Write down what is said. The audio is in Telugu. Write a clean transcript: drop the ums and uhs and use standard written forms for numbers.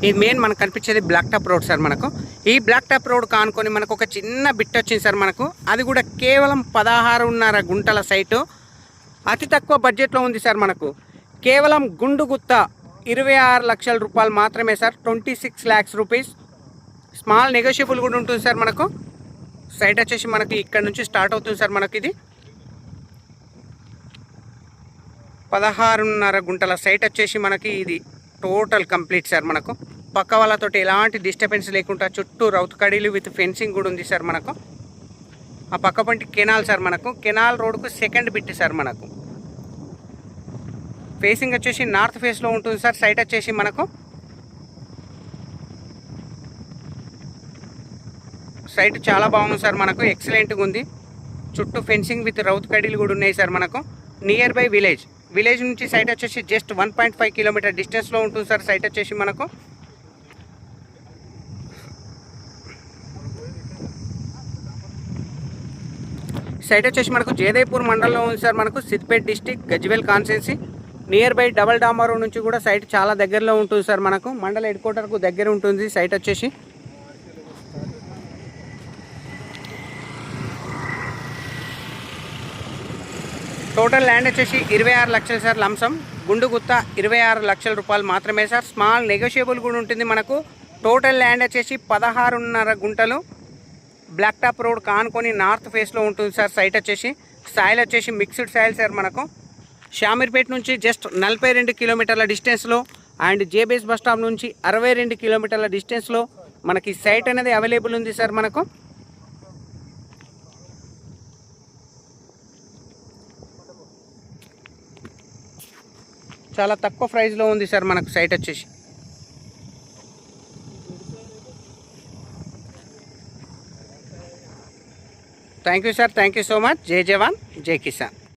ఇది మెయిన్ మనకు కనిపించేది బ్లాక్ టాప్ రోడ్ సార్. మనకు ఈ బ్లాక్ టాప్ రోడ్ కానుకొని మనకు ఒక చిన్న బిట్ వచ్చింది సార్ మనకు. అది కూడా కేవలం 16.5 గుంటల సైటు, అతి తక్కువ బడ్జెట్లో ఉంది సార్. మనకు కేవలం గుండుగుత్త 26 లక్షల రూపాయలు మాత్రమే sir. 26 lakhs rupees. Small negotiable కూడా ఉంటుంది సార్. మనకు సైట్ వచ్చేసి మనకి ఇక్కడ నుంచి స్టార్ట్ అవుతుంది సార్. మనకి ఇది 16.5 గుంటల సైట్ వచ్చేసి మనకి ఇది టోటల్ కంప్లీట్ సార్. మనకు పక్క వాళ్ళతో ఎలాంటి డిస్టర్బెన్స్ లేకుండా చుట్టూ రౌతు కడీలు విత్ ఫెన్సింగ్ కూడా ఉంది సార్. మనకు ఆ పక్క పంటి కెనాల్ సార్. మనకు కెనాల్ రోడ్కు సెకండ్ బిట్ సార్. మనకు ఫేసింగ్ వచ్చేసి నార్త్ ఫేస్లో ఉంటుంది సార్. సైట్ వచ్చేసి మనకు సైట్ చాలా బాగుంది సార్. మనకు ఎక్సలెంట్గా ఉంది. చుట్టూ ఫెన్సింగ్ విత్ రౌతు కడీలు కూడా ఉన్నాయి సార్. మనకు నియర్ బై విలేజ్ నుంచి సైట్ వచ్చేసి జస్ట్ 1.5 కిలోమీటర్ డిస్టెన్స్లో ఉంటుంది సార్. సైట్ వచ్చేసి మనకు సైట్ వచ్చేసి మనకు జయదేవ్పూర్ మండలంలో ఉంది సార్. మనకు Siddipet district, Gajwel constituency. Near by double damar నుంచి కూడా సైట్ చాలా దగ్గరలో ఉంటుంది సార్. మనకు మండల హెడ్ క్వార్టర్కు దగ్గర ఉంటుంది సైట్ వచ్చేసి. టోటల్ ల్యాండ్ వచ్చేసి 26 లక్షలు సార్. లంసం గుండుగుత్త 26 లక్షల రూపాయలు మాత్రమే సార్. స్మాల్ నెగోషియబుల్ కూడా ఉంటుంది. మనకు టోటల్ ల్యాండ్ వచ్చేసి 16.5 గుంటలు. బ్లాక్ టాప్ రోడ్ కానుకొని నార్త్ ఫేస్లో ఉంటుంది సార్. సైట్ వచ్చేసి సాయిల్ వచ్చేసి మిక్స్డ్ సాయిల్ సార్. మనకు షామీర్పేట నుంచి జస్ట్ 42 కిలోమీటర్ల డిస్టెన్స్లో అండ్ జేబీఎస్ బస్ స్టాప్ నుంచి 62 కిలోమీటర్ల డిస్టెన్స్లో మనకి సైట్ అనేది అవైలబుల్ ఉంది సార్. మనకు చాలా తక్కువ ప్రైస్లో ఉంది సార్. మనకు సైట్ వచ్చేసి thank you sir. Thank you so much. జై జవాన్ జై కిసాన్.